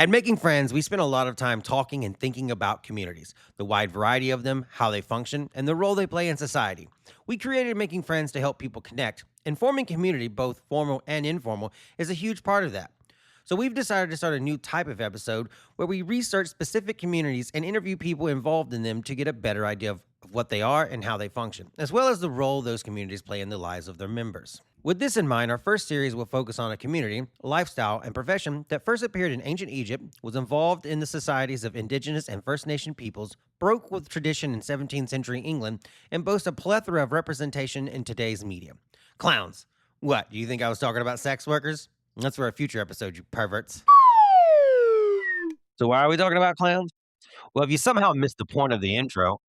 At Making Friends, we spend a lot of time talking and thinking about communities, the wide variety of them, how they function, and the role they play in society. We created Making Friends to help people connect, and forming community, both formal and informal, is a huge part of that. So we've decided to start a new type of episode where we research specific communities and interview people involved in them to get a better idea of what they are and how they function, as well as the role those communities play in the lives of their members. With this in mind, our first series will focus on a community, lifestyle, and profession that first appeared in ancient Egypt, was involved in the societies of indigenous and First Nation peoples, broke with tradition in 17th century England, and boasts a plethora of representation in today's media. Clowns. What, do you think I was talking about sex workers? That's for a future episode, you perverts. So why are we talking about clowns? Well, if you somehow missed the point of the intro,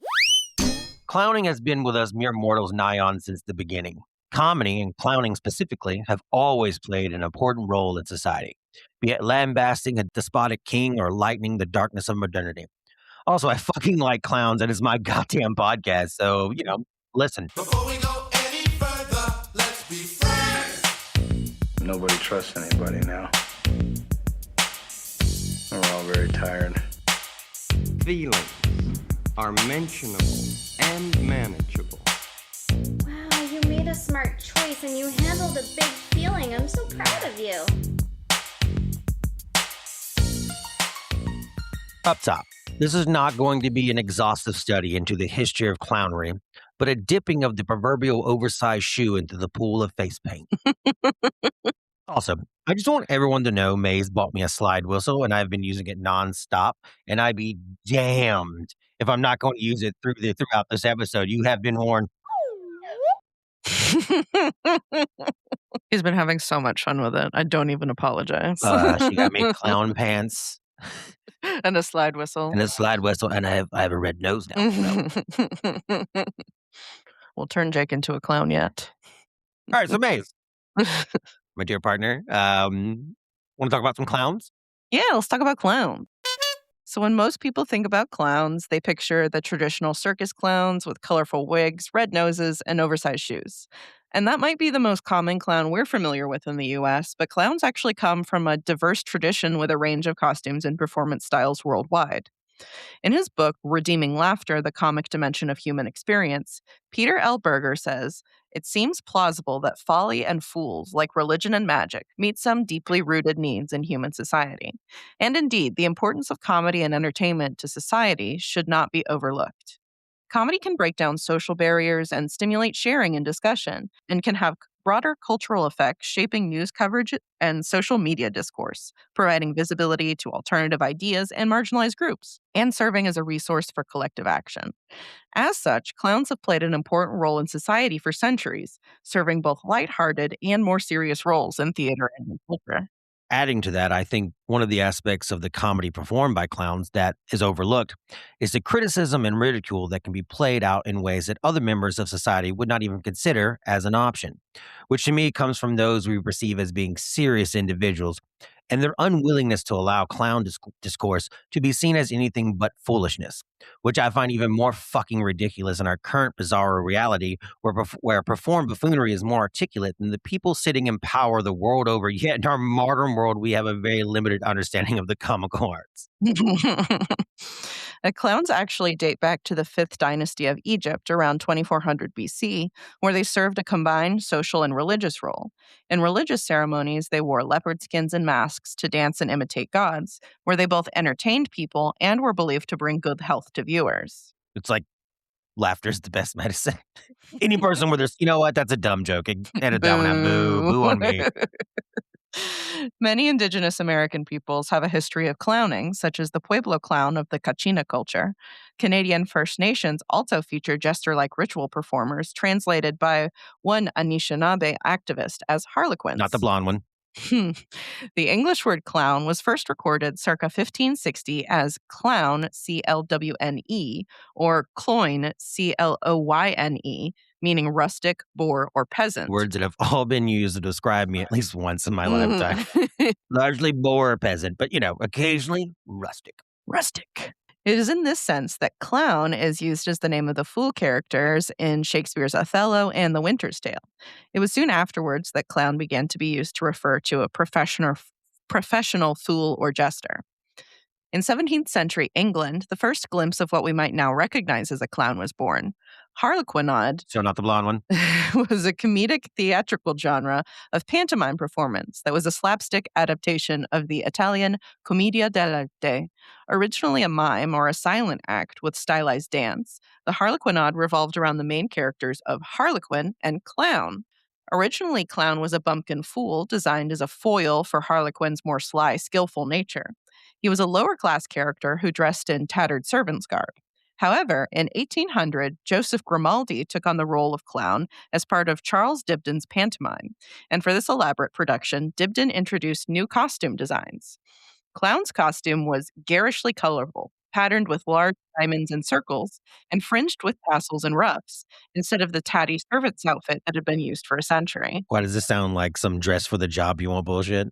clowning has been with us mere mortals nigh on since the beginning. Comedy, and clowning specifically, have always played an important role in society, be it lambasting a despotic king or lightening the darkness of modernity. Also, I fucking like clowns, and it's my goddamn podcast, so, listen. Before we go any further, let's be friends. Nobody trusts anybody now. We're all very tired. Feelings are mentionable and manageable. Wow, you made a smart choice and you handled a big feeling. I'm so proud of you. Up top, this is not going to be an exhaustive study into the history of clownery, but a dipping of the proverbial oversized shoe into the pool of face paint. Also, I just want everyone to know Maze bought me a slide whistle and I've been using it nonstop, and I'd be damned if I'm not going to use it throughout this episode. You have been warned. He's been having so much fun with it. I don't even apologize. She got me clown pants And a slide whistle. and a slide whistle, and I have a red nose now. We'll turn Jake into a clown yet. All right, so Maze, my dear partner, want to talk about some clowns? Yeah, let's talk about clowns. So when most people think about clowns, they picture the traditional circus clowns with colorful wigs, red noses, and oversized shoes. And that might be the most common clown we're familiar with in the US, but clowns actually come from a diverse tradition with a range of costumes and performance styles worldwide. In his book, Redeeming Laughter, The Comic Dimension of Human Experience, Peter L. Berger says, "It seems plausible that folly and fools, like religion and magic, meet some deeply rooted needs in human society. And indeed, the importance of comedy and entertainment to society should not be overlooked. Comedy can break down social barriers and stimulate sharing and discussion, and can have broader cultural effects shaping news coverage and social media discourse, providing visibility to alternative ideas and marginalized groups, and serving as a resource for collective action. As such, clowns have played an important role in society for centuries, serving both lighthearted and more serious roles in theater and in culture." Adding to that, I think one of the aspects of the comedy performed by clowns that is overlooked is the criticism and ridicule that can be played out in ways that other members of society would not even consider as an option, which to me comes from those we perceive as being serious individuals and their unwillingness to allow clown discourse to be seen as anything but foolishness, which I find even more fucking ridiculous in our current bizarre reality where performed buffoonery is more articulate than the people sitting in power the world over. Yet in our modern world, we have a very limited understanding of the comical arts. Clowns actually date back to the 5th dynasty of Egypt around 2400 BC, where they served a combined social and religious role. In religious ceremonies, they wore leopard skins and masks to dance and imitate gods, where they both entertained people and were believed to bring good health to viewers. It's like laughter's the best medicine. Any person where there's, you know what, that's a dumb joke. Edit that one out. Boo on me. Many indigenous American peoples have a history of clowning, such as the Pueblo clown of the Kachina culture. Canadian First Nations also feature jester-like ritual performers translated by one Anishinaabe activist as harlequins. Not the blonde one. The English word clown was first recorded circa 1560 as clown, C-L-W-N-E, or cloyne, C-L-O-Y-N-E, meaning rustic, boor, or peasant. Words that have all been used to describe me at least once in my lifetime. Largely boor or peasant, but, occasionally rustic. Rustic. It is in this sense that clown is used as the name of the fool characters in Shakespeare's Othello and The Winter's Tale. It was soon afterwards that clown began to be used to refer to a professional fool or jester. In 17th century England, the first glimpse of what we might now recognize as a clown was born. Harlequinade So not the blonde one. was a comedic theatrical genre of pantomime performance that was a slapstick adaptation of the Italian commedia dell'arte. Originally a mime or a silent act with stylized dance, the Harlequinade revolved around the main characters of Harlequin and Clown. Originally, Clown was a bumpkin fool designed as a foil for Harlequin's more sly, skillful nature. He was a lower class character who dressed in tattered servant's garb. However, in 1800, Joseph Grimaldi took on the role of Clown as part of Charles Dibdin's pantomime, and for this elaborate production, Dibdin introduced new costume designs. Clown's costume was garishly colorful, patterned with large diamonds and circles, and fringed with tassels and ruffs, instead of the tatty servant's outfit that had been used for a century. Why does this sound like some dress for the job you want bullshit?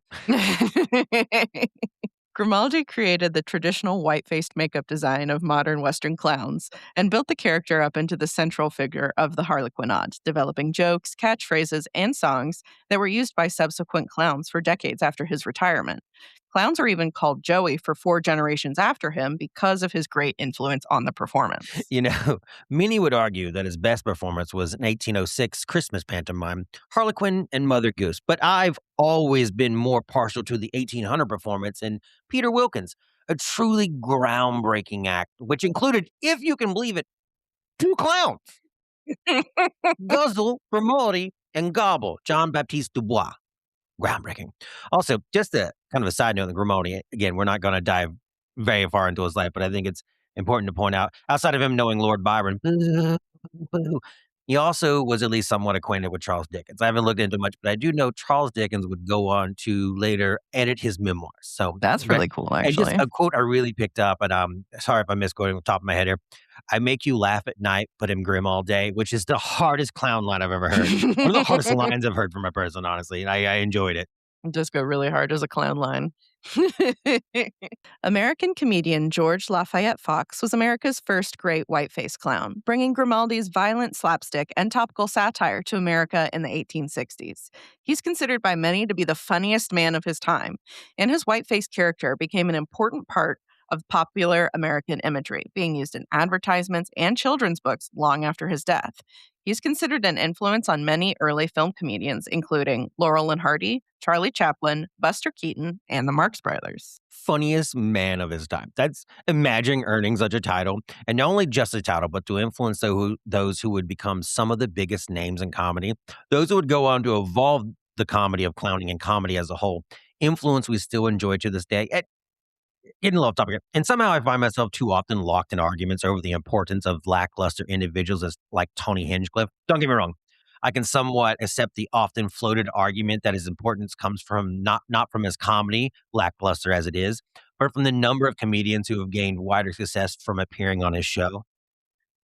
Grimaldi created the traditional white-faced makeup design of modern Western clowns and built the character up into the central figure of the Harlequinade, developing jokes, catchphrases, and songs that were used by subsequent clowns for decades after his retirement. Clowns are even called Joey for 4 generations after him because of his great influence on the performance. You know, many would argue that his best performance was an 1806 Christmas pantomime, Harlequin and Mother Goose. But I've always been more partial to the 1800 performance in Peter Wilkins, a truly groundbreaking act, which included, if you can believe it, 2 clowns. Guzzle, Grimaldi, and Gobble, John Baptiste Dubois. Groundbreaking. Also, just a kind of a side note on Grimaldi, again, we're not going to dive very far into his life, but I think it's important to point out, outside of him knowing Lord Byron, he also was at least somewhat acquainted with Charles Dickens. I haven't looked into much, but I do know Charles Dickens would go on to later edit his memoirs. So That's really cool, and actually. just a quote I really picked up, and sorry if I misquoting off the top of my head here. I make you laugh at night, but am grim all day, which is the hardest clown line I've ever heard. One of the hardest lines I've heard from a person, honestly. And I enjoyed it. Just go really hard as a clown line. American comedian George Lafayette Fox was America's first great whiteface clown, bringing Grimaldi's violent slapstick and topical satire to America in the 1860s. He's considered by many to be the funniest man of his time, and his whiteface character became an important part of popular American imagery, being used in advertisements and children's books long after his death. He's considered an influence on many early film comedians, including Laurel and Hardy, Charlie Chaplin, Buster Keaton, and the Marx Brothers. Funniest man of his time. That's imagining earning such a title, and not only just a title, but to influence those who would become some of the biggest names in comedy, those who would go on to evolve the comedy of clowning and comedy as a whole, influence we still enjoy to this day. Getting a little off topic. And somehow I find myself too often locked in arguments over the importance of lackluster individuals as like Tony Hinchcliffe. Don't get me wrong. I can somewhat accept the often floated argument that his importance comes from not from his comedy, lackluster as it is, but from the number of comedians who have gained wider success from appearing on his show.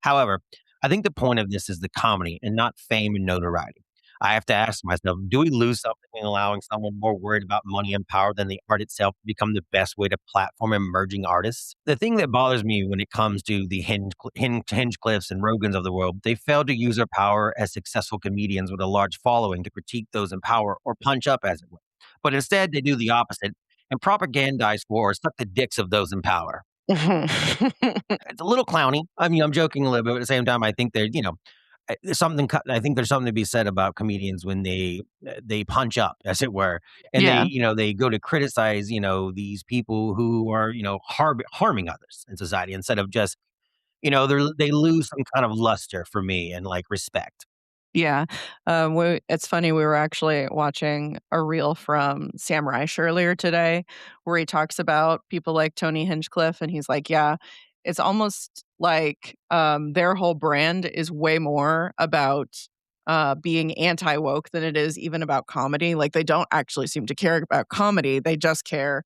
However, I think the point of this is the comedy and not fame and notoriety. I have to ask myself, do we lose something in allowing someone more worried about money and power than the art itself to become the best way to platform emerging artists? The thing that bothers me when it comes to the Hinchcliffes and Rogans of the world, they fail to use their power as successful comedians with a large following to critique those in power or punch up, as it were. But instead, they do the opposite and propagandize for or suck the dicks of those in power. It's a little clowny. I mean, I'm joking a little bit, but at the same time, I think they're, there's something. I think there's something to be said about comedians when they punch up, as it were, and Yeah. they go to criticize these people who are harming others in society instead of just they lose some kind of luster for me and like respect. Yeah. It's funny. We were actually watching a reel from Sam Reich earlier today where he talks about people like Tony Hinchcliffe. And he's like, yeah, it's almost like their whole brand is way more about being anti-woke than it is even about comedy. Like they don't actually seem to care about comedy. They just care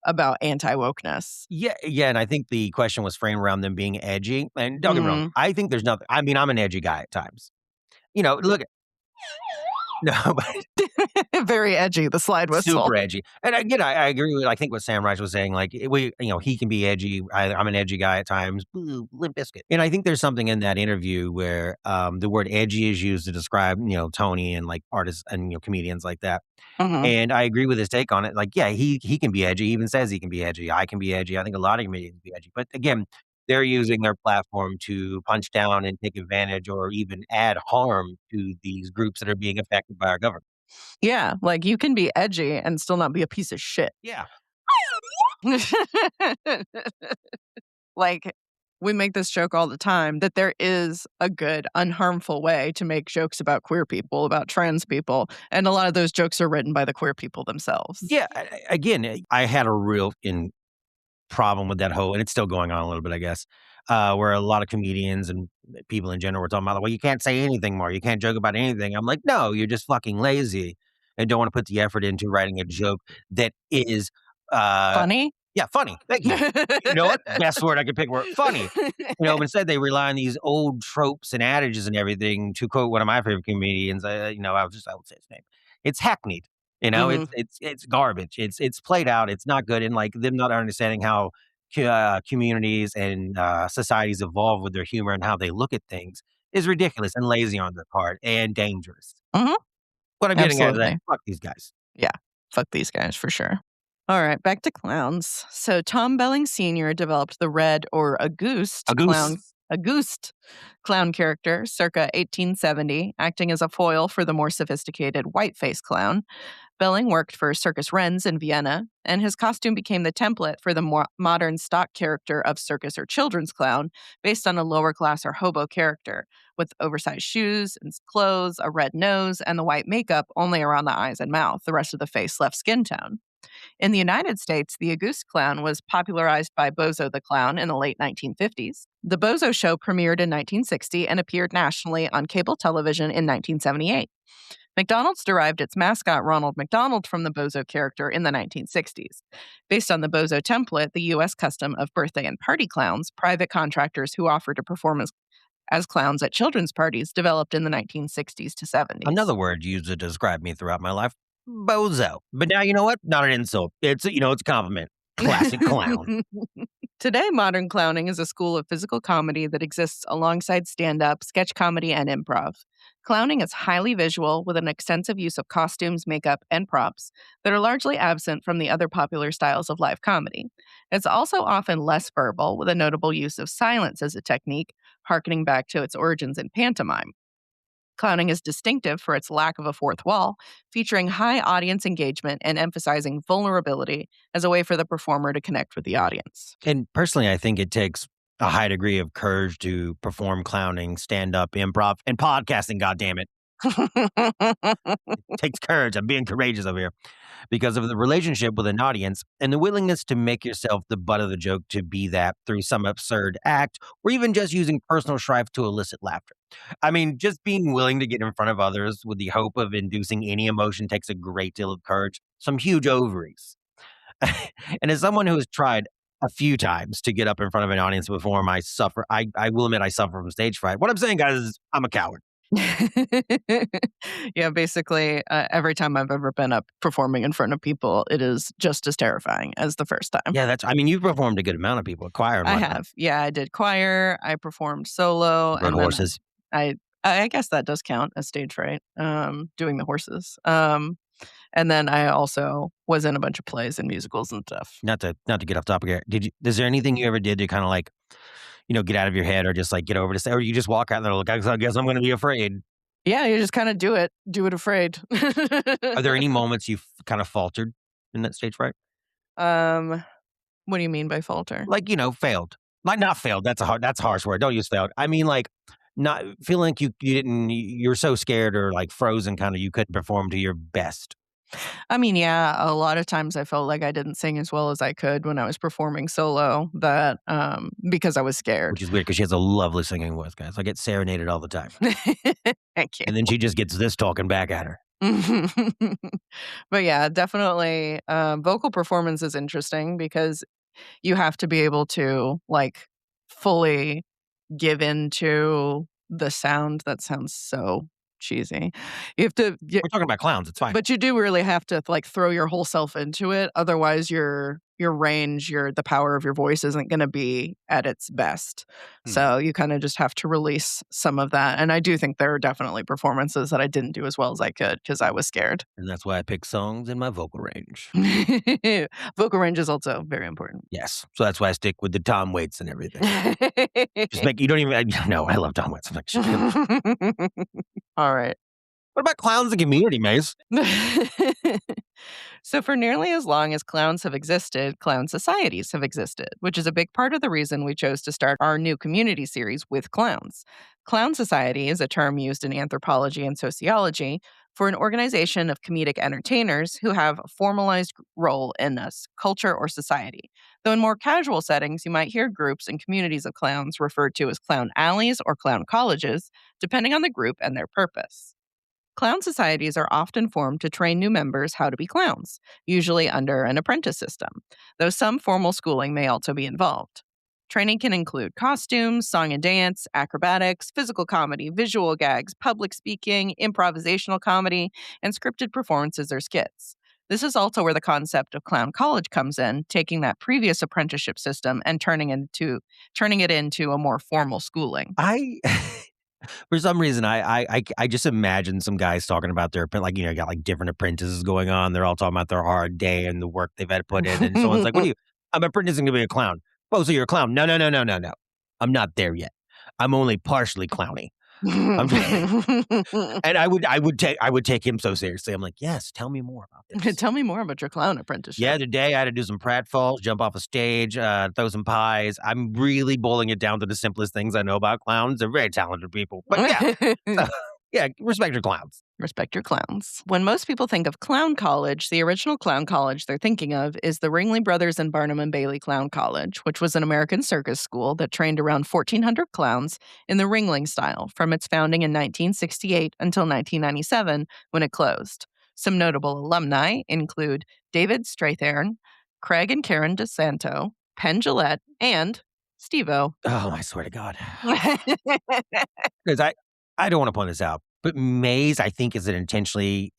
about anti-wokeness. Yeah, and I think the question was framed around them being edgy. And don't get me wrong, I think there's nothing. I mean, I'm an edgy guy at times. Look, No, but Very edgy, the slide whistle. super edgy. And again, I agree with, I think what Sam Rice was saying, like, he can be edgy. I'm an edgy guy at times. Ooh, Limp Bizkit. And I think there's something in that interview where the word edgy is used to describe, Tony and like artists and, comedians like that. Mhm. And I agree with his take on it. Like, yeah, he can be edgy. He even says he can be edgy. I can be edgy. I think a lot of comedians can be edgy. But again, they're using their platform to punch down and take advantage or even add harm to these groups that are being affected by our government. Yeah, like you can be edgy and still not be a piece of shit. Yeah. Like, we make this joke all the time that there is a good, unharmful way to make jokes about queer people, about trans people. And a lot of those jokes are written by the queer people themselves. Yeah. Again, I had a real problem with that whole, and it's still going on a little bit, I guess, where a lot of comedians and people in general were talking about, well, you can't say anything more. You can't joke about anything. I'm like, no, you're just fucking lazy and don't want to put the effort into writing a joke that is Funny? Yeah, funny. Thank you. You know what? Best word I could pick word funny. Instead they rely on these old tropes and adages and everything. To quote one of my favorite comedians, I would say his name. It's hackneyed. Mhm. It's garbage. It's played out. It's not good. And like them not understanding how communities and societies evolve with their humor and how they look at things is ridiculous and lazy on their part and dangerous. Mhm. What I'm getting at is that Absolutely. fuck these guys. Yeah, fuck these guys for sure. All right, back to clowns. So Tom Belling Sr. developed the red or Auguste clown character circa 1870, acting as a foil for the more sophisticated white-faced clown. Belling worked for Circus Renz in Vienna, and his costume became the template for the more modern stock character of circus or children's clown, based on a lower class or hobo character, with oversized shoes and clothes, a red nose, and the white makeup only around the eyes and mouth, the rest of the face left skin tone. In the United States, the Auguste clown was popularized by Bozo the Clown in the late 1950s. The Bozo show premiered in 1960 and appeared nationally on cable television in 1978. McDonald's derived its mascot Ronald McDonald from the Bozo character in the 1960s. Based on the Bozo template, the U.S. custom of birthday and party clowns, private contractors who offer to perform as clowns at children's parties, developed in the 1960s to 70s. Another word used to describe me throughout my life, bozo. But now, you know what? Not an insult. It's a compliment. Classic clown. Today, modern clowning is a school of physical comedy that exists alongside stand-up, sketch comedy, and improv. Clowning is highly visual with an extensive use of costumes, makeup, and props that are largely absent from the other popular styles of live comedy. It's also often less verbal, with a notable use of silence as a technique, harkening back to its origins in pantomime. Clowning is distinctive for its lack of a fourth wall, featuring high audience engagement and emphasizing vulnerability as a way for the performer to connect with the audience. And personally, I think it takes a high degree of courage to perform clowning, stand-up, improv, and podcasting, goddammit. It takes courage. I'm being courageous over here. Because of the relationship with an audience and the willingness to make yourself the butt of the joke, to be that through some absurd act or even just using personal strife to elicit laughter. I mean, just being willing to get in front of others with the hope of inducing any emotion takes a great deal of courage, some huge ovaries. And as someone who has tried a few times to get up in front of an audience to perform, I will admit I suffer from stage fright. What I'm saying, guys, is I'm a coward. Yeah, basically, every time I've ever been up performing in front of people, it is just as terrifying as the first time. Yeah, you've performed a good amount of people, choir and I whatnot. have. Yeah, I did choir. I performed solo. Rode And then horses. I guess that does count as stage fright, doing the horses. And then I also was in a bunch of plays and musicals and stuff. Not to get off topic here. Is there anything you ever did to kind of like, get out of your head or just like get over to say, or you just walk out there and look, I guess I'm going to be afraid. Yeah, you just kind of do it afraid. Are there any moments you've kind of faltered in that stage fright? What do you mean by falter? Like, failed. Like not failed. That's a harsh word. Don't use failed. I mean, like not feeling like you're so scared or like frozen kind of, you couldn't perform to your best. I mean, yeah, a lot of times I felt like I didn't sing as well as I could when I was performing solo, that because I was scared. Which is weird because she has a lovely singing voice, guys. I get serenaded all the time. Thank you. And then she just gets this talking back at her. But yeah, definitely vocal performance is interesting because you have to be able to like fully give into the sound that sounds so cheesy. You have to, We're talking about clowns. It's fine. but you do really have to like throw your whole self into it. Otherwise, your range, the power of your voice isn't going to be at its best. So you kind of just have to release some of that. And I do think there are definitely performances that I didn't do as well as I could because I was scared. And that's why I pick songs in my vocal range. Vocal range is also very important. Yes. So that's why I stick with the Tom Waits and everything. Just make, you don't even, no, I love Tom Waits. I'm like, shit. All right. What about clowns in community, Mace? So, for nearly as long as clowns have existed, clown societies have existed, which is a big part of the reason we chose to start our new community series with clowns. Clown society is a term used in anthropology and sociology for an organization of comedic entertainers who have a formalized role in a culture or society. Though in more casual settings, you might hear groups and communities of clowns referred to as clown alleys or clown colleges, depending on the group and their purpose. Clown societies are often formed to train new members how to be clowns, usually under an apprentice system, though some formal schooling may also be involved. Training can include costumes, song and dance, acrobatics, physical comedy, visual gags, public speaking, improvisational comedy, and scripted performances or skits. This is also where the concept of clown college comes in, taking that previous apprenticeship system and turning it into a more formal schooling. For some reason, I just imagine some guys talking about their, like, you got like different apprentices going on. They're all talking about their hard day and the work they've had to put in. And someone's like, what are you? I'm apprenticing to be a clown. Oh, so you're a clown. No. I'm not there yet. I'm only partially clowny. I'm just, and I would take him so seriously. I'm like, yes, tell me more about this. Tell me more about your clown apprenticeship. Yeah, today I had to do some pratfalls, jump off a stage, throw some pies. I'm really boiling it down to the simplest things I know about clowns. They're very talented people. But yeah, yeah, respect your clowns. Respect your clowns. When most people think of clown college, the original clown college they're thinking of is the Ringling Brothers and Barnum and Bailey Clown College, which was an American circus school that trained around 1,400 clowns in the Ringling style from its founding in 1968 until 1997 when it closed. Some notable alumni include David Strathairn, Craig and Karen DeSanto, Penn Jillette, and Steve-O. Oh, I swear to God. Because I don't want to point this out, but Maze, I think, is it intentionally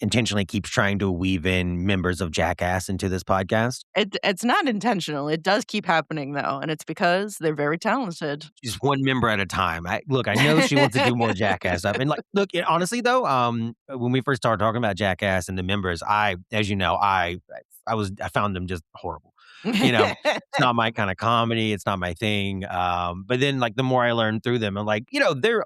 keeps trying to weave in members of Jackass into this podcast. It's not intentional. It does keep happening, though, and it's because they're very talented. Just one member at a time. I know she wants to do more Jackass stuff. And honestly, though, when we first started talking about Jackass and the members, as you know, I found them just horrible. It's not my kind of comedy. It's not my thing. But then, like, the more I learned through them, I'm like, they're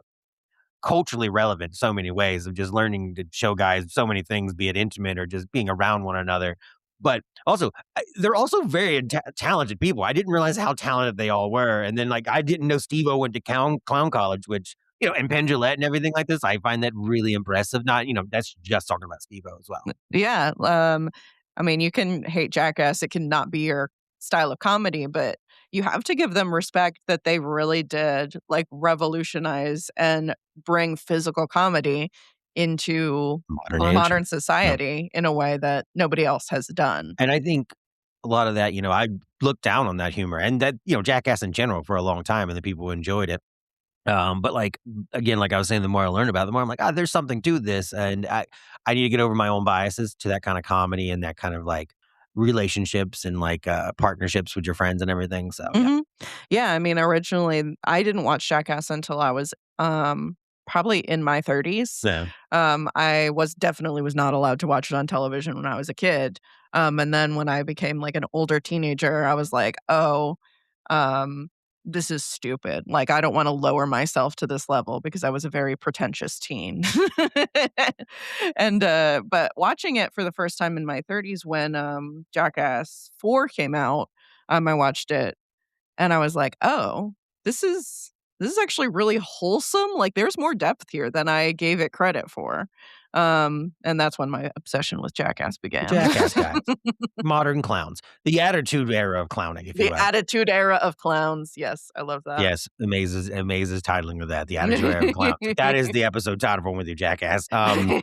culturally relevant in so many ways of just learning to show guys so many things, be it intimate or just being around one another. But also, they're also very talented people. I didn't realize how talented they all were. And then, like, I didn't know Steve-O went to clown college, which, and Penn Jillette and everything like this. I find that really impressive. Not, that's just talking about Steve-O as well. Yeah. I mean, you can hate Jackass. It can not be your style of comedy, but you have to give them respect that they really did like revolutionize and bring physical comedy into modern society in a way that nobody else has done. And I think a lot of that, I looked down on that humor and that, Jackass in general for a long time and the people who enjoyed it. But like, again, like I was saying, the more I learn about it, the more I'm like, there's something to this. And I need to get over my own biases to that kind of comedy and that kind of like relationships and like partnerships with your friends and everything. So yeah, I mean, originally I didn't watch Jackass until I was probably in my 30s. Yeah. I was not allowed to watch it on television when I was a kid. And then when I became like an older teenager, I was like, this is stupid. Like, I don't want to lower myself to this level because I was a very pretentious teen. And, but watching it for the first time in my 30s when Jackass 4 came out, I watched it and I was like, oh, this is actually really wholesome. Like, there's more depth here than I gave it credit for. And that's when my obsession with Jackass began. Jackass guys. Modern clowns. The Attitude Era of clowning, if you will. The Attitude Era of clowns. Yes, I love that. Yes, Amaze is titling of that. The Attitude Era of clowns. That is the episode title from With You, Jackass. No,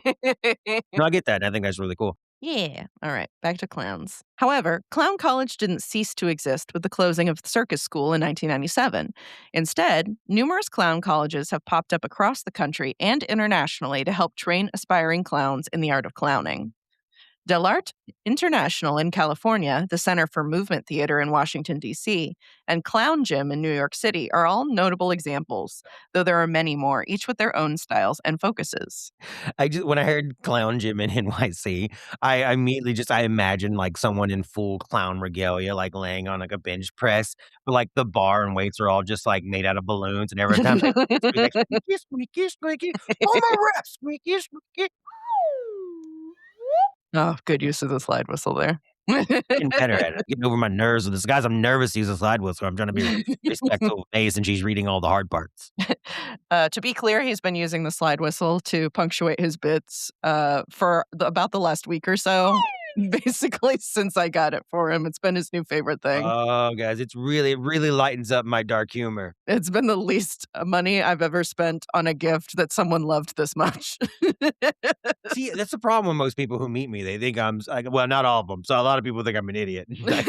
I get that. I think that's really cool. Yeah. All right. Back to clowns. However, Clown College didn't cease to exist with the closing of the circus school in 1997. Instead, numerous clown colleges have popped up across the country and internationally to help train aspiring clowns in the art of clowning. Del Arte International in California, the Center for Movement Theater in Washington, D.C., and Clown Gym in New York City are all notable examples, though there are many more, each with their own styles and focuses. When I heard clown gym in NYC, I immediately I imagine like someone in full clown regalia, like laying on like a bench press, but like the bar and weights are all just like made out of balloons, and every time they like, squeaky, squeaky, squeaky, on my rep, squeaky, squeaky. Oh, good use of the slide whistle there. Getting better at it. Getting over my nerves with this. Guys, I'm nervous to use a slide whistle. I'm trying to be respectful of Maze, and she's reading all the hard parts. To be clear, he's been using the slide whistle to punctuate his bits for about the last week or so. Basically, since I got it for him, it's been his new favorite thing. Oh, guys, it really lightens up my dark humor. It's been the least money I've ever spent on a gift that someone loved this much. See, that's the problem with most people who meet me. They think I'm like, well, not all of them. So a lot of people think I'm an idiot, like,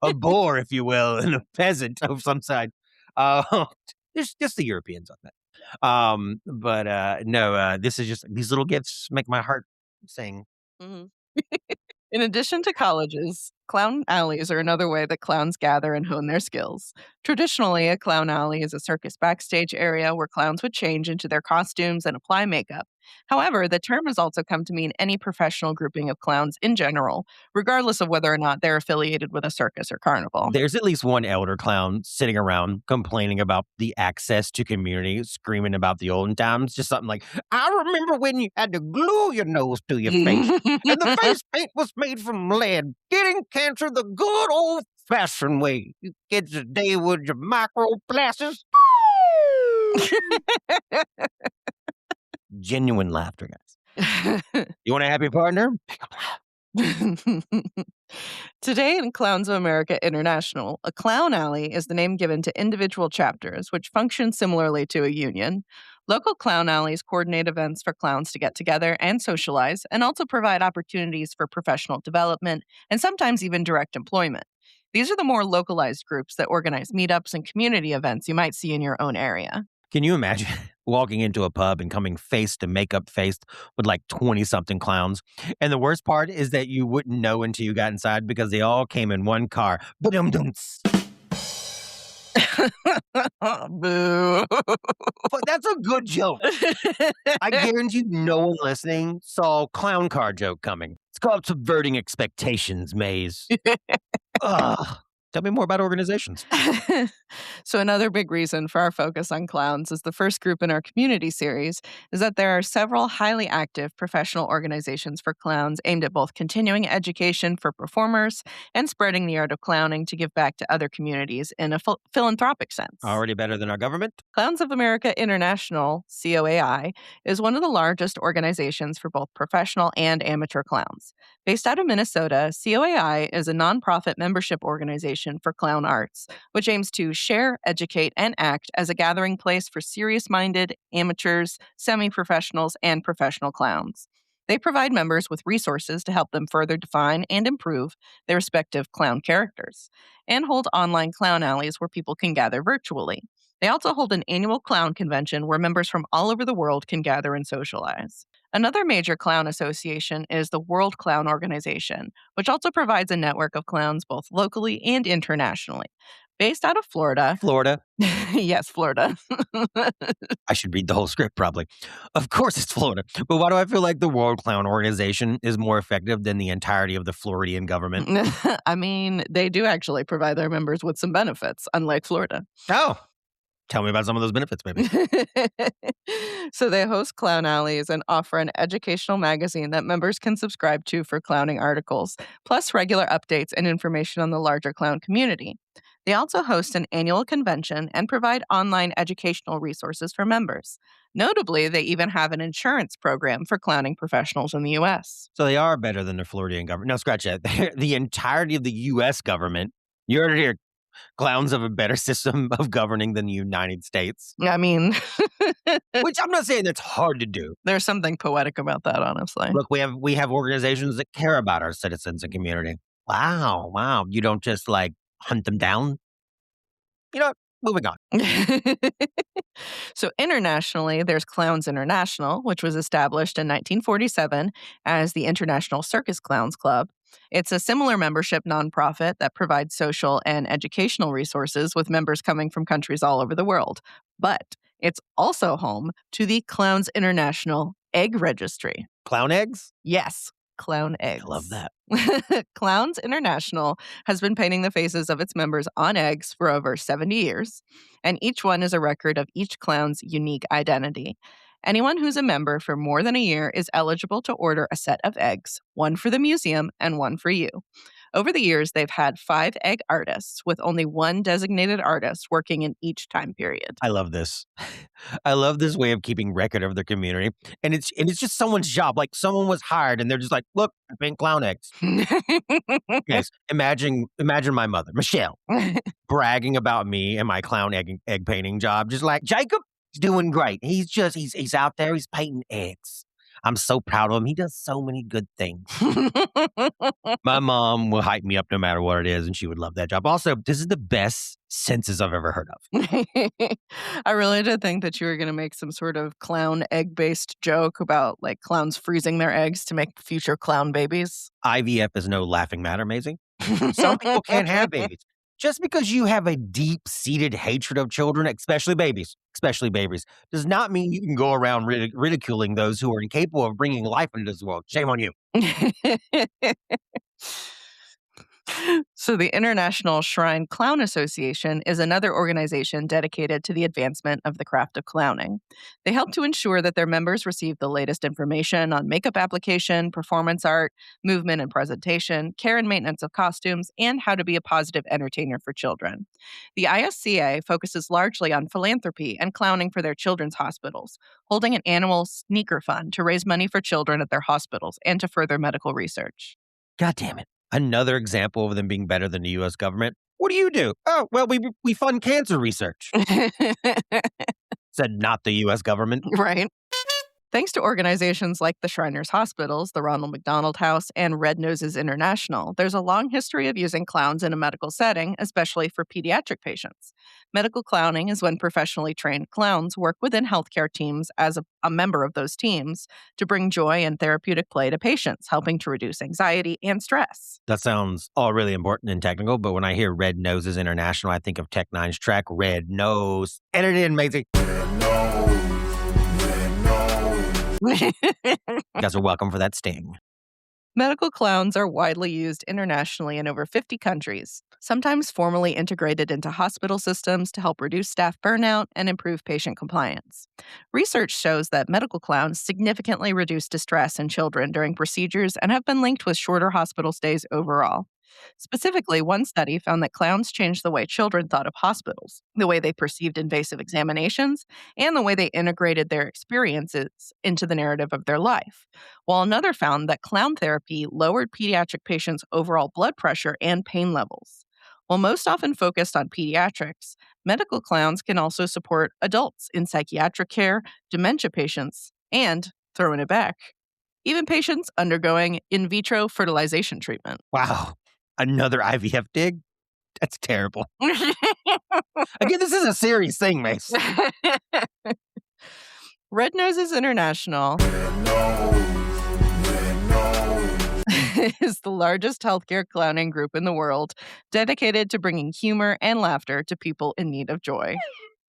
a bore, if you will, and a peasant of some side. There's just the Europeans on that. No, this is just these little gifts make my heart sing. Mhm. In addition to colleges, clown alleys are another way that clowns gather and hone their skills. Traditionally, a clown alley is a circus backstage area where clowns would change into their costumes and apply makeup. However, the term has also come to mean any professional grouping of clowns in general, regardless of whether or not they're affiliated with a circus or carnival. There's at least one elder clown sitting around complaining about the access to community, screaming about the olden times. Just something like, I remember when you had to glue your nose to your face, and the face paint was made from lead. Getting cancer the good old fashioned way. You kids today with your microplastics. Genuine laughter, guys. You want a happy partner? Make 'em laugh. Today in Clowns of America International, a clown alley is the name given to individual chapters, which function similarly to a union. Local clown alleys coordinate events for clowns to get together and socialize, and also provide opportunities for professional development and sometimes even direct employment. These are the more localized groups that organize meetups and community events you might see in your own area. Can you imagine walking into a pub and coming face to makeup faced with like 20-something clowns? And the worst part is that you wouldn't know until you got inside because they all came in one car. Ba-dum-dums. Boo. But that's a good joke. I guarantee no one listening saw clown car joke coming. It's called subverting expectations, Maze. Ugh. Tell me more about organizations. So another big reason for our focus on clowns as the first group in our community series is that there are several highly active professional organizations for clowns aimed at both continuing education for performers and spreading the art of clowning to give back to other communities in a philanthropic sense. Already better than our government? Clowns of America International, COAI, is one of the largest organizations for both professional and amateur clowns. Based out of Minnesota, COAI is a nonprofit membership organization for clown arts, which aims to share, educate, and act as a gathering place for serious-minded amateurs, semi-professionals, and professional clowns. They provide members with resources to help them further define and improve their respective clown characters, and hold online clown alleys where people can gather virtually. They also hold an annual clown convention where members from all over the world can gather and socialize. Another major clown association is the World Clown Organization, which also provides a network of clowns both locally and internationally. Based out of Florida. Florida. Yes, Florida. I should read the whole script probably. Of course it's Florida. But why do I feel like the World Clown Organization is more effective than the entirety of the Floridian government? I mean, they do actually provide their members with some benefits, unlike Florida. Oh, tell me about some of those benefits, maybe. So they host clown alleys and offer an educational magazine that members can subscribe to for clowning articles, plus regular updates and information on the larger clown community. They also host an annual convention and provide online educational resources for members. Notably, they even have an insurance program for clowning professionals in the U.S. So they are better than the Floridian government. No, scratch that. The entirety of the U.S. government. You heard it here. Clowns have a better system of governing than the United States. I mean, Which I'm not saying that's hard to do. there's something poetic about that, honestly. Look, we have organizations that care about our citizens and community. Wow. You don't just like hunt them down. You know, moving on. So internationally, there's Clowns International, which was established in 1947 as the International Circus Clowns Club. It's a similar membership nonprofit that provides social and educational resources with members coming from countries all over the world. But it's also home to the Clowns International Egg Registry. Clown eggs? Yes, clown eggs. I love that. Clowns International has been painting the faces of its members on eggs for over 70 years, and each one is a record of each clown's unique identity. Anyone who's a member for more than a year is eligible to order a set of eggs, one for the museum and one for you. Over the years, they've had 5 egg artists with only one designated artist working in each time period. I love this. I love this way of keeping record of their community. And it's just someone's job. Like someone was hired and they're just like, look, I paint clown eggs. Yes. Imagine my mother, Michelle, bragging about me and my clown egg painting job. Just like, Jacob's doing great. He's out there, he's painting eggs. I'm so proud of him. He does so many good things. My mom will hype me up no matter what it is, and she would love that job. Also, this is the best census I've ever heard of. I really did think that you were going to make some sort of clown egg-based joke about like clowns freezing their eggs to make future clown babies. IVF is no laughing matter, Maisie. Some people can't have babies. Just because you have a deep-seated hatred of children, especially babies, does not mean you can go around ridiculing those who are incapable of bringing life into this world. Shame on you. So the International Shrine Clown Association is another organization dedicated to the advancement of the craft of clowning. They help to ensure that their members receive the latest information on makeup application, performance art, movement and presentation, care and maintenance of costumes, and how to be a positive entertainer for children. The ISCA focuses largely on philanthropy and clowning for their children's hospitals, holding an annual sneaker fund to raise money for children at their hospitals and to further medical research. God damn it. Another example of them being better than the U.S. government. What do? Oh, well, we fund cancer research. Said not the U.S. government. Right. Thanks to organizations like the Shriners Hospitals, the Ronald McDonald House, and Red Noses International, there's a long history of using clowns in a medical setting, especially for pediatric patients. Medical clowning is when professionally trained clowns work within healthcare teams as a member of those teams to bring joy and therapeutic play to patients, helping to reduce anxiety and stress. That sounds all really important and technical, but when I hear Red Noses International, I think of Tech Nine's track, Red Nose. Edit it in, Maisie. You guys are welcome for that sting. Medical clowns are widely used internationally in over 50 countries, sometimes formally integrated into hospital systems to help reduce staff burnout and improve patient compliance. Research shows that medical clowns significantly reduce distress in children during procedures and have been linked with shorter hospital stays overall. Specifically, one study found that clowns changed the way children thought of hospitals, the way they perceived invasive examinations, and the way they integrated their experiences into the narrative of their life. While another found that clown therapy lowered pediatric patients' overall blood pressure and pain levels. While most often focused on pediatrics, medical clowns can also support adults in psychiatric care, dementia patients, and, throwing it back, even patients undergoing in vitro fertilization treatment. Wow. Another IVF dig? That's terrible. Again, this is a serious thing, Mace. Red Noses International is the largest healthcare clowning group in the world, dedicated to bringing humor and laughter to people in need of joy.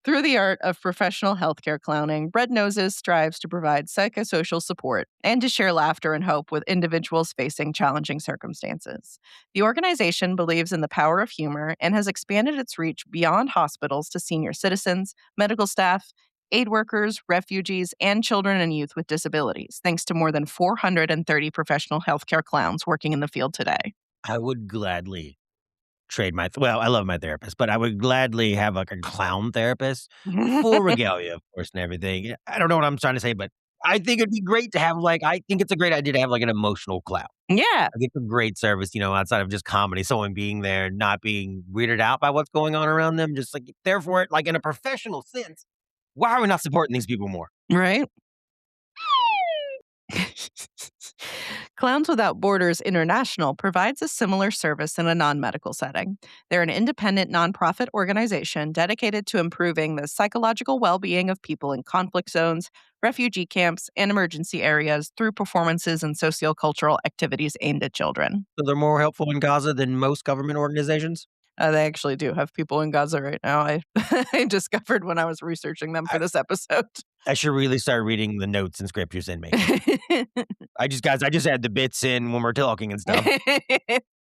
Through the art of professional healthcare clowning, Red Noses strives to provide psychosocial support and to share laughter and hope with individuals facing challenging circumstances. The organization believes in the power of humor and has expanded its reach beyond hospitals to senior citizens, medical staff, aid workers, refugees, and children and youth with disabilities, thanks to more than 430 professional healthcare clowns working in the field today. I would gladly trade I love my therapist, but I would gladly have like a clown therapist. Full regalia, of course, and everything. I don't know what I'm trying to say, but I think it'd be great to have I think it's a great idea to have an emotional clown. Yeah. I think a great service, outside of just comedy, someone being there, not being weirded out by what's going on around them, just there for it, in a professional sense. Why are we not supporting these people more? Right? Clowns Without Borders International provides a similar service in a non medical setting. They're an independent nonprofit organization dedicated to improving the psychological well being of people in conflict zones, refugee camps, and emergency areas through performances and sociocultural activities aimed at children. So they're more helpful in Gaza than most government organizations? They actually do have people in Gaza right now. I discovered when I was researching them for this episode. I should really start reading the notes and script you send me. I just add the bits in when we're talking and stuff.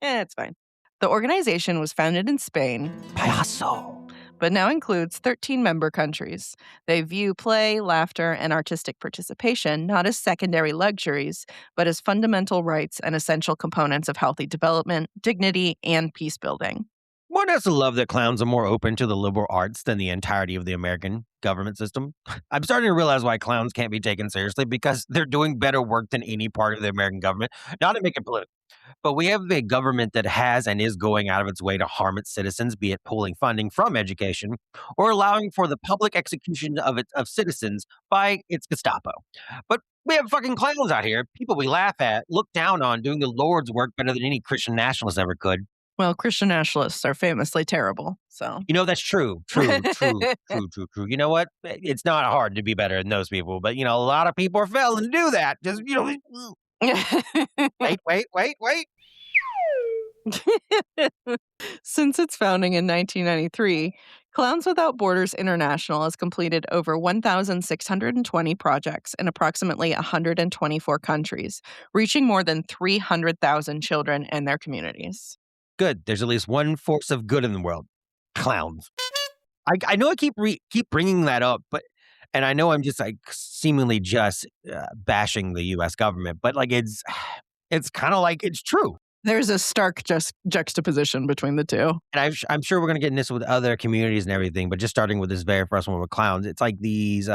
It's fine. The organization was founded in Spain, Payaso. but now includes 13 member countries. They view play, laughter, and artistic participation not as secondary luxuries, but as fundamental rights and essential components of healthy development, dignity, and peace building. One has to love that clowns are more open to the liberal arts than the entirety of the American government system. I'm starting to realize why clowns can't be taken seriously because they're doing better work than any part of the American government. Not to make it political, but we have a government that has and is going out of its way to harm its citizens, be it pulling funding from education or allowing for the public execution of citizens by its Gestapo. But we have fucking clowns out here, people we laugh at, look down on, doing the Lord's work better than any Christian nationalist ever could. Well, Christian nationalists are famously terrible, so. That's true. True. You know what? It's not hard to be better than those people, but, a lot of people are failing to do that. Just, wait. Since its founding in 1993, Clowns Without Borders International has completed over 1,620 projects in approximately 124 countries, reaching more than 300,000 children and their communities. Good. There's at least one force of good in the world. Clowns. I know I keep bringing that up, and I know I'm just seemingly just bashing the U.S. government, but it's kind of it's true. There's a stark juxtaposition between the two. And I'm sure we're going to get in this with other communities and everything, but just starting with this very first one with clowns, it's these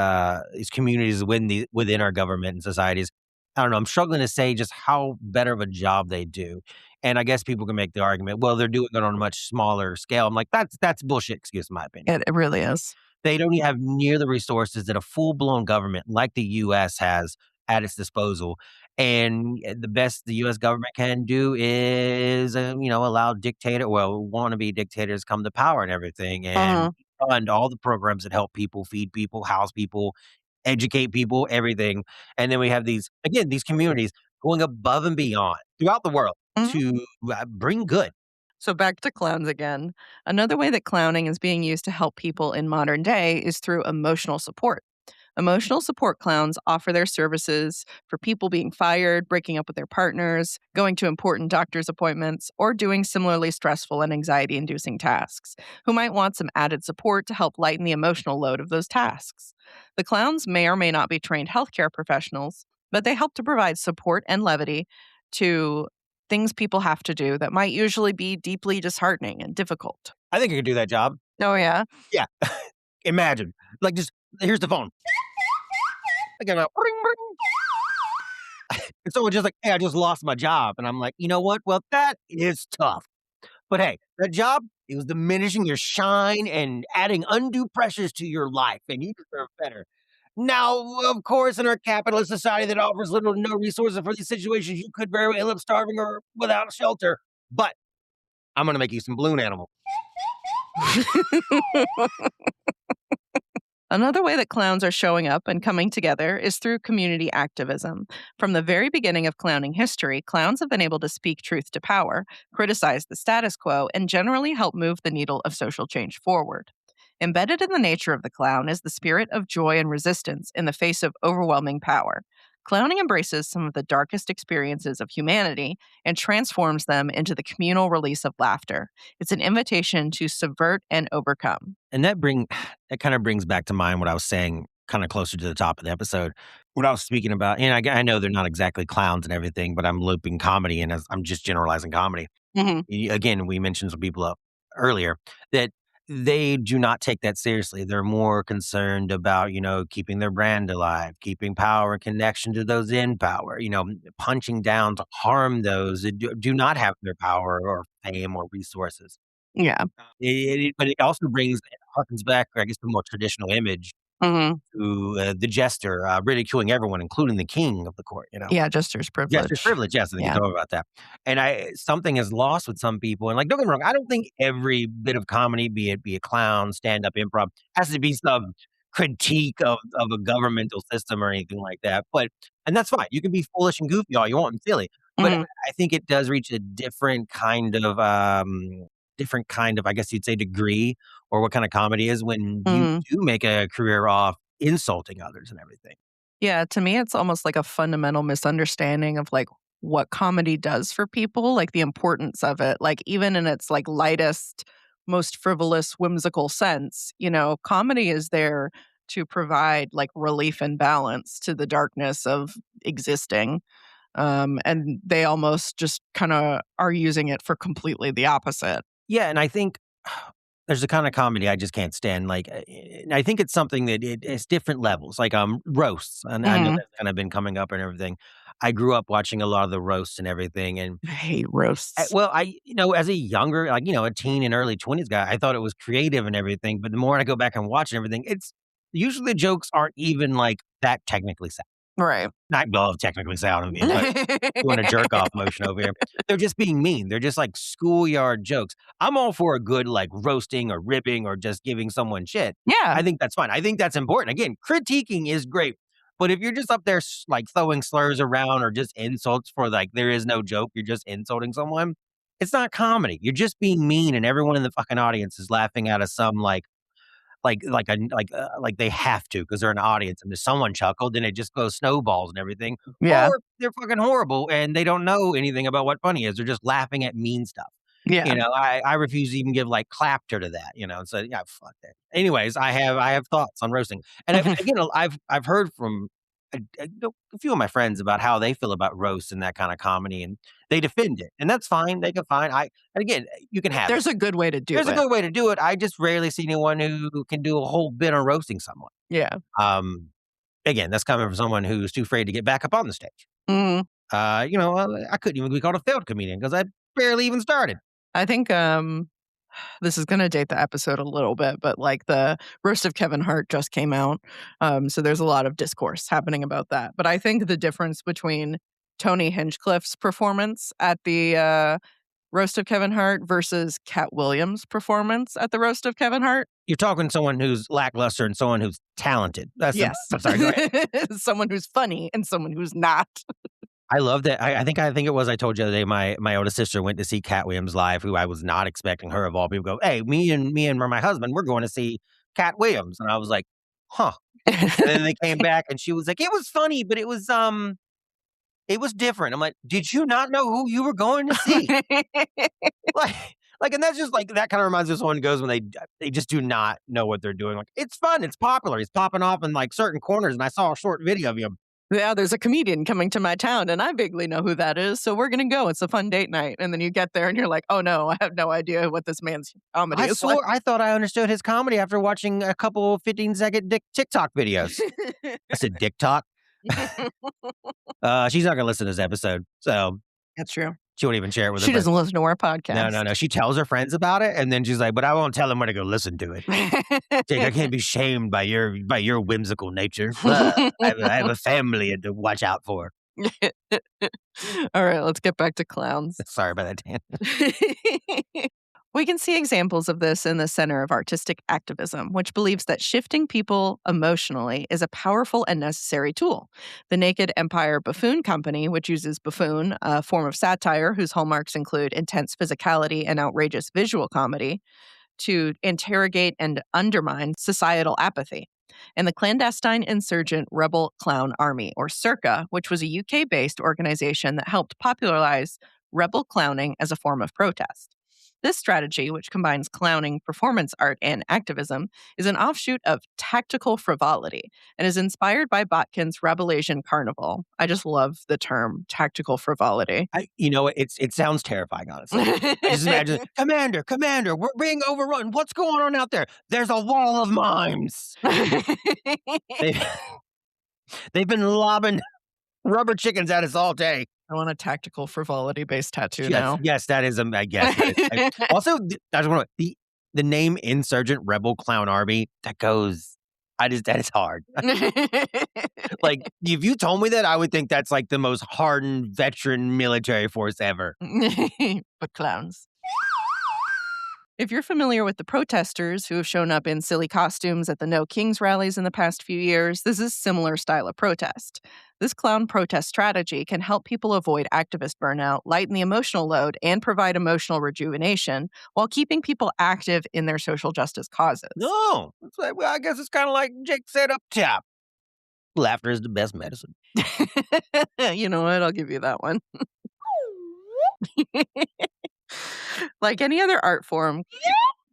communities within our government and societies. I don't know. I'm struggling to say just how better of a job they do. And I guess people can make the argument, well, they're doing it on a much smaller scale. I'm like, that's bullshit excuse, in my opinion. It really is. They don't have near the resources that a full-blown government like the U.S. has at its disposal. And the best the U.S. government can do is, allow wannabe dictators come to power and everything and fund all the programs that help people, feed people, house people, educate people, everything. And then we have these communities going above and beyond throughout the world to bring good. So back to clowns again. Another way that clowning is being used to help people in modern day is through emotional support. Emotional support clowns offer their services for people being fired, breaking up with their partners, going to important doctor's appointments, or doing similarly stressful and anxiety-inducing tasks, who might want some added support to help lighten the emotional load of those tasks. The clowns may or may not be trained healthcare professionals, but they help to provide support and levity to things people have to do that might usually be deeply disheartening and difficult. I think I could do that job. Oh, yeah? Yeah. Imagine. Just, here's the phone. Ring, ring. And someone just hey, I just lost my job. And I'm like, you know what? Well, that is tough. But hey, that job, it was diminishing your shine and adding undue pressures to your life. And you deserve better. Now, of course, in our capitalist society that offers little to no resources for these situations, you could very well end up starving or without shelter. But I'm going to make you some balloon animal. Another way that clowns are showing up and coming together is through community activism. From the very beginning of clowning history, clowns have been able to speak truth to power, criticize the status quo, and generally help move the needle of social change forward. Embedded in the nature of the clown is the spirit of joy and resistance in the face of overwhelming power. Clowning embraces some of the darkest experiences of humanity and transforms them into the communal release of laughter. It's an invitation to subvert and overcome. And that kind of brings back to mind what I was saying kind of closer to the top of the episode. What I was speaking about, and I know they're not exactly clowns and everything, but I'm looping comedy and I'm just generalizing comedy. Mm-hmm. Again, we mentioned some people up earlier that they do not take that seriously. They're more concerned about, keeping their brand alive, keeping power and connection to those in power, punching down to harm those that do not have their power or fame or resources. Yeah. But it also harkens back, I guess, to a more traditional image Hmm. to the jester ridiculing everyone, including the king of the court, Yeah, jester's privilege. Jester's privilege, yes, I think you Yeah. talk about that. And something is lost with some people. And like, don't get me wrong, I don't think every bit of comedy, be it a clown, stand-up, improv, has to be some critique of a governmental system or anything like that. And that's fine. You can be foolish and goofy all you want and silly. But Mhm. I think it does reach a different kind of, I guess you'd say, degree, or what kind of comedy is when you Mhm. do make a career off insulting others and everything. Yeah, to me, it's almost like a fundamental misunderstanding of like what comedy does for people, like the importance of it. Like even in its like lightest, most frivolous, whimsical sense, comedy is there to provide like relief and balance to the darkness of existing. And they almost just kind of are using it for completely the opposite. Yeah, and I think there's a kind of comedy I just can't stand. Like, and I think it's something that it's different levels, like roasts, and I know Mhm. that's kind of been coming up and everything. I grew up watching a lot of the roasts and everything, and I hate roasts. as a younger, like a teen and early 20s guy, I thought it was creative and everything. But the more I go back and watch and everything, it's usually the jokes aren't even like that technically sound. Right. Not well, technically sound. I mean, doing a jerk off motion over here. They're just being mean. They're just like schoolyard jokes. I'm all for a good like roasting or ripping or just giving someone shit. Yeah. I think that's fine. I think that's important. Again, critiquing is great. But if you're just up there like throwing slurs around or just insults for like there is no joke, you're just insulting someone. It's not comedy. You're just being mean, and everyone in the fucking audience is laughing out of some like they have to because they're an audience, and if someone chuckled, then it just goes snowballs and everything. Yeah. Or they're fucking horrible and they don't know anything about what funny is. They're just laughing at mean stuff. Yeah. I refuse to even give like clapter to that. So yeah, fuck that. Anyways, I have thoughts on roasting, and again, I've heard from a few of my friends about how they feel about roast and that kind of comedy, and they defend it, and that's fine. They can find and again, you can have There's a good way to do there's it. a good way to do it. I just rarely see anyone who can do a whole bit on roasting someone. Yeah. Again, that's coming from someone who's too afraid to get back up on the stage. Mhm. I couldn't even be called a failed comedian because I barely even started. I think this is going to date the episode a little bit, but like the roast of Kevin Hart just came out. So there's a lot of discourse happening about that. But I think the difference between Tony Hinchcliffe's performance at the roast of Kevin Hart versus Cat Williams' performance at the roast of Kevin Hart. You're talking to someone who's lackluster and someone who's talented. Yes. I'm sorry. Go ahead. Someone who's funny and someone who's not. I love that. I think it was I told you the other day. My oldest sister went to see Cat Williams live, who I was not expecting her of all people. Go, hey, me and my husband, we're going to see Cat Williams, and I was like, huh. And then they came back, and she was like, it was funny, but it was different. I'm like, did you not know who you were going to see? and that's just like that kind of reminds me of someone who goes when they just do not know what they're doing. Like, it's fun, it's popular, he's popping off in like certain corners, and I saw a short video of him. Yeah, there's a comedian coming to my town, and I vaguely know who that is, so we're going to go. It's a fun date night. And then you get there, and you're like, oh, no, I have no idea what this man's comedy is like. I thought I understood his comedy after watching a couple 15-second TikTok videos. I said dick talk. She's not going to listen to this episode, so That's true. she won't even share it with her She friends. doesn't listen to our podcast. No. She tells her friends about it, and then she's like, but I won't tell them where to go listen to it. Jake, I can't be shamed by your whimsical nature. I have a family to watch out for. All right, let's get back to clowns. Sorry about that, Dan. We can see examples of this in the Center of Artistic Activism, which believes that shifting people emotionally is a powerful and necessary tool. The Naked Empire Buffoon Company, which uses buffoon, a form of satire whose hallmarks include intense physicality and outrageous visual comedy, to interrogate and undermine societal apathy. And the Clandestine Insurgent Rebel Clown Army, or CIRCA, which was a UK-based organization that helped popularize rebel clowning as a form of protest. This strategy, which combines clowning, performance art, and activism, is an offshoot of tactical frivolity and is inspired by Botkin's Revelation Carnival. I just love the term tactical frivolity. It sounds terrifying, honestly. I just imagine, Commander, we're being overrun. What's going on out there? There's a wall of mimes. They've, they've been lobbing rubber chickens at us all day. I want a tactical frivolity based tattoo now. Yes, that is. I guess. Also, I just want the name Insurgent Rebel Clown Army. That is hard. Like, if you told me that, I would think that's like the most hardened veteran military force ever. But clowns. If you're familiar with the protesters who have shown up in silly costumes at the No Kings rallies in the past few years, this is a similar style of protest. This clown protest strategy can help people avoid activist burnout, lighten the emotional load, and provide emotional rejuvenation while keeping people active in their social justice causes. No, I guess it's kind of like Jake said up top. Laughter is the best medicine. You know what? I'll give you that one. Like any other art form,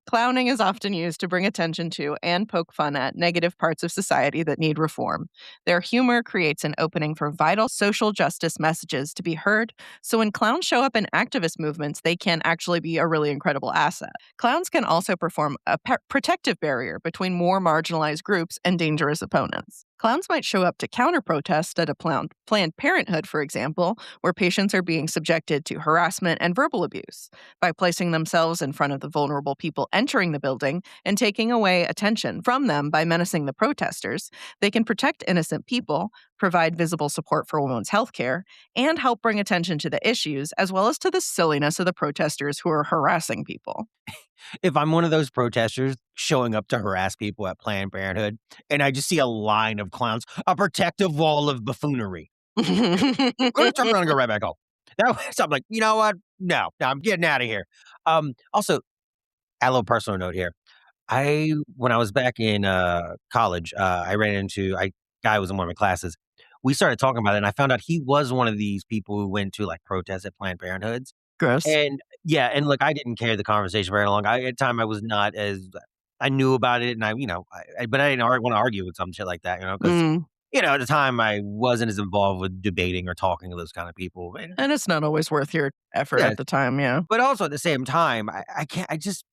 clowning is often used to bring attention to and poke fun at negative parts of society that need reform. Their humor creates an opening for vital social justice messages to be heard, so when clowns show up in activist movements, they can actually be a really incredible asset. Clowns can also perform a protective barrier between more marginalized groups and dangerous opponents. Clowns might show up to counter-protest at a Planned Parenthood, for example, where patients are being subjected to harassment and verbal abuse. By placing themselves in front of the vulnerable people entering the building and taking away attention from them by menacing the protesters, they can protect innocent people, provide visible support for women's health care, and help bring attention to the issues as well as to the silliness of the protesters who are harassing people. If I'm one of those protesters showing up to harass people at Planned Parenthood and I just see a line of clowns, a protective wall of buffoonery, I'm going to turn around and go right back home. So I'm like, you know what? No, I'm getting out of here. Also, a little personal note here. When I was back in college, I ran into a guy who was in one of my classes. We started talking about it, and I found out he was one of these people who went to like protests at Planned Parenthoods. Gross. And yeah, and look, I didn't carry the conversation very long. At the time, I was not as I knew about it, and but I didn't want to argue with some shit like that, because at the time I wasn't as involved with debating or talking to those kind of people. And it's not always worth your effort Yeah. at the time, yeah. But also at the same time, I can't.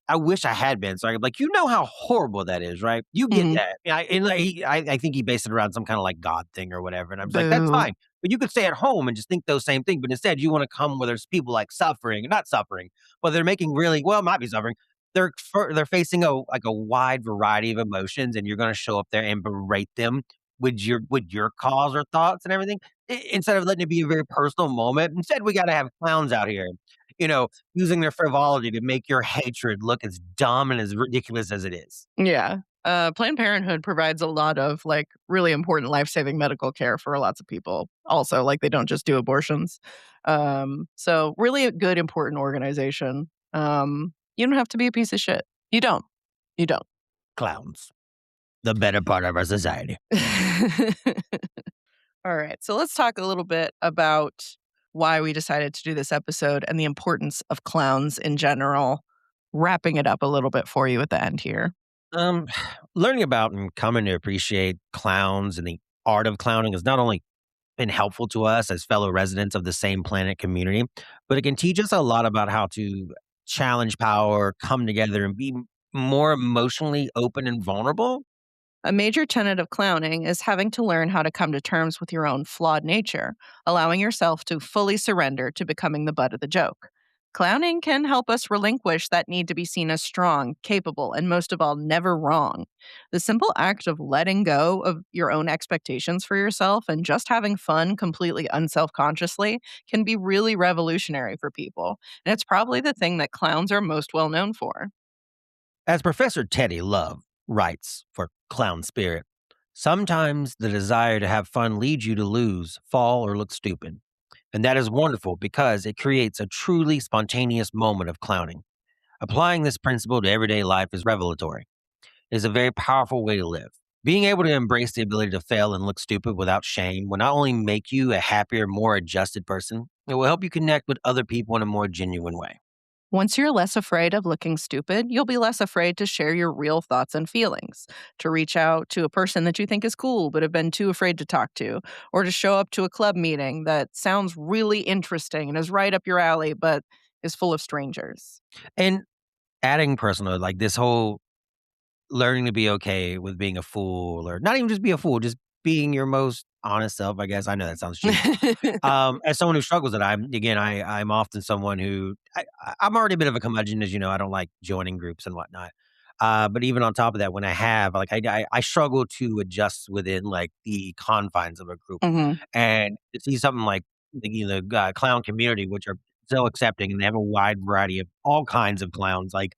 I wish I had been. So I'm like, how horrible that is, right? You get Mhm. that. I think he based it around some kind of like God thing or whatever. And I'm just like, that's Boo. fine. But you could stay at home and just think those same things. But instead, you want to come where there's people like suffering, not suffering, but they're making might be suffering. They're facing a wide variety of emotions, and you're going to show up there and berate them with your cause or thoughts and everything, instead of letting it be a very personal moment. Instead, we got to have clowns out here, using their frivolity to make your hatred look as dumb and as ridiculous as it is. Yeah. Planned Parenthood provides a lot of like really important life-saving medical care for lots of people. Also, like they don't just do abortions. So really a good, important organization. You don't have to be a piece of shit. You don't. Clowns, the better part of our society. All right. So let's talk a little bit about why we decided to do this episode and the importance of clowns in general, wrapping it up a little bit for you at the end here. Learning about and coming to appreciate clowns and the art of clowning has not only been helpful to us as fellow residents of the same planet community, but it can teach us a lot about how to challenge power, come together, and be more emotionally open and vulnerable. A major tenet of clowning is having to learn how to come to terms with your own flawed nature, allowing yourself to fully surrender to becoming the butt of the joke. Clowning can help us relinquish that need to be seen as strong, capable, and most of all, never wrong. The simple act of letting go of your own expectations for yourself and just having fun completely unselfconsciously can be really revolutionary for people. And it's probably the thing that clowns are most well known for. As Professor Teddy Love writes for Clown Spirit, sometimes the desire to have fun leads you to lose, fall, or look stupid. And that is wonderful because it creates a truly spontaneous moment of clowning. Applying this principle to everyday life is revelatory. It is a very powerful way to live. Being able to embrace the ability to fail and look stupid without shame will not only make you a happier, more adjusted person, it will help you connect with other people in a more genuine way. Once you're less afraid of looking stupid, you'll be less afraid to share your real thoughts and feelings, to reach out to a person that you think is cool but have been too afraid to talk to, or to show up to a club meeting that sounds really interesting and is right up your alley but is full of strangers. And adding personal, like this whole learning to be okay with being a fool, or not even just be a fool, just being your most honest self, I guess. I know that sounds cheap. As someone who struggles with it, I'm often someone who I'm already a bit of a curmudgeon, as you know. I don't like joining groups and whatnot. But even on top of that, when I have, like, I struggle to adjust within like the confines of a group, Mhm. and to see something like the clown community, which are so accepting, and they have a wide variety of all kinds of clowns. Like,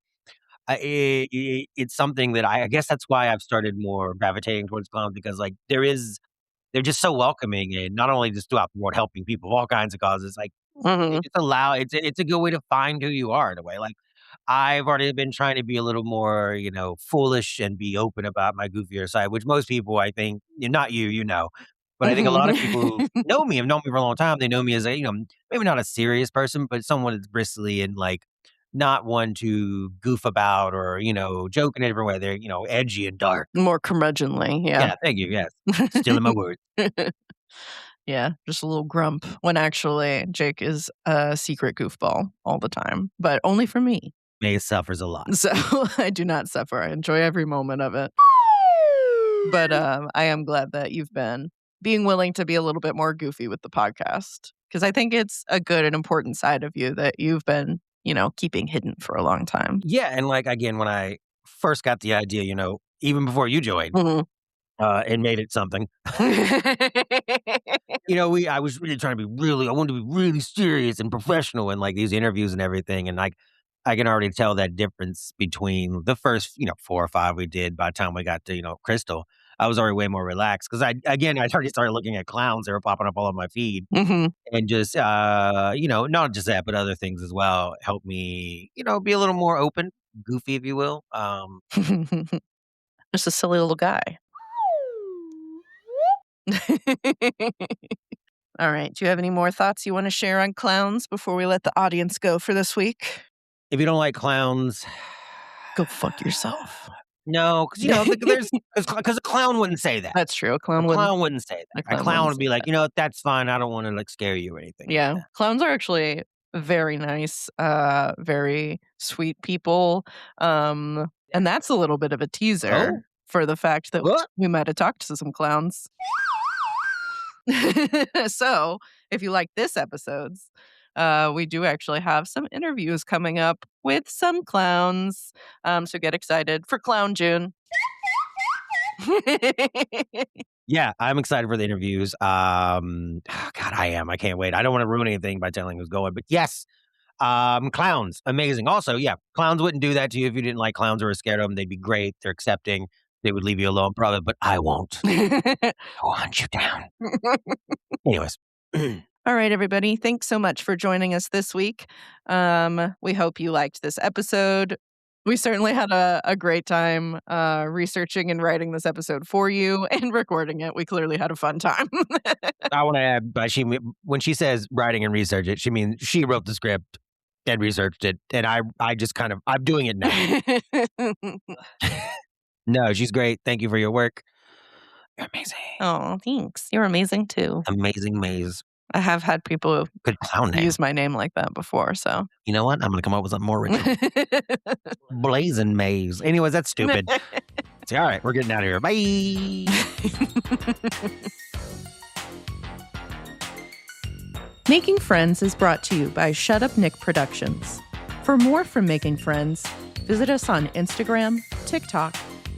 it's something that I guess that's why I've started more gravitating towards clowns, because like they're just so welcoming, and not only just throughout the world helping people of all kinds of causes. Like, Mhm. it's a good way to find who you are in a way. Like, I've already been trying to be a little more, foolish and be open about my goofier side, which most people, I think, not you, but I think a lot of people who Mhm. know me have known me for a long time. They know me as maybe not a serious person, but someone that's bristly and like not one to goof about or, joke in a different way. They're, edgy and dark. More curmudgeonly, yeah. Yeah, thank you. Yes. Stealing my words. Yeah, just a little grump when actually Jake is a secret goofball all the time, but only for me. May suffers a lot. So I do not suffer. I enjoy every moment of it. But I am glad that you've been being willing to be a little bit more goofy with the podcast, because I think it's a good and important side of you that you've been, keeping hidden for a long time. Yeah, and like again, when I first got the idea, even before you joined, Mhm. and made it something. I was really trying to I wanted to be really serious and professional in like these interviews and everything. And like, I can already tell that difference between the first, 4 or 5 we did. By the time we got to, Crystal, I was already way more relaxed because I already started looking at clowns that were popping up all on my feed, Mhm. and just, not just that, but other things as well helped me, be a little more open, goofy, if you will. Just a silly little guy. All right. Do you have any more thoughts you want to share on clowns before we let the audience go for this week? If you don't like clowns, Go fuck yourself. no, because because a clown wouldn't say that. That's true. A A clown wouldn't. clown wouldn't say that. A A clown clown wouldn't would be say like, that. that's fine. I don't want to like scare you or anything. like Yeah. that." Clowns are actually very nice, very sweet people. And that's a little bit of a teaser Oh. for the fact that What? we might have talked to some clowns. So, if you like this episode's, we do actually have some interviews coming up with some clowns. So get excited for Clown June. Yeah, I'm excited for the interviews. God, I am. I can't wait. I don't want to ruin anything by telling who's going, but yes, clowns, amazing. Also, yeah, clowns wouldn't do that to you if you didn't like clowns or were scared of them. They'd be great. They're accepting. They would leave you alone, probably, but I won't. I will hunt you down. Anyways. All right, everybody. Thanks so much for joining us this week. We hope you liked this episode. We certainly had a great time researching and writing this episode for you and recording it. We clearly had a fun time. I want to add, when she says writing and research it, she means she wrote the script and researched it, and I just I'm doing it now. No, she's great. Thank you for your work. You're amazing. Oh, thanks. You're amazing too. Amazing maze. I have had people Good clown name. use my name like that before, so. You know what? I'm going to come up with something more original. Blazing maze. Anyways, that's stupid. All right, we're getting out of here. Bye. Making Friends is brought to you by Shut Up Nick Productions. For more from Making Friends, visit us on Instagram, TikTok,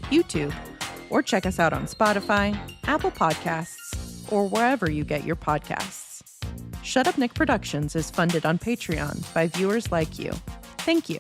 YouTube, or check us out on Spotify, Apple Podcasts, or wherever you get your podcasts. Shut Up Nick Productions is funded on Patreon by viewers like you. Thank you.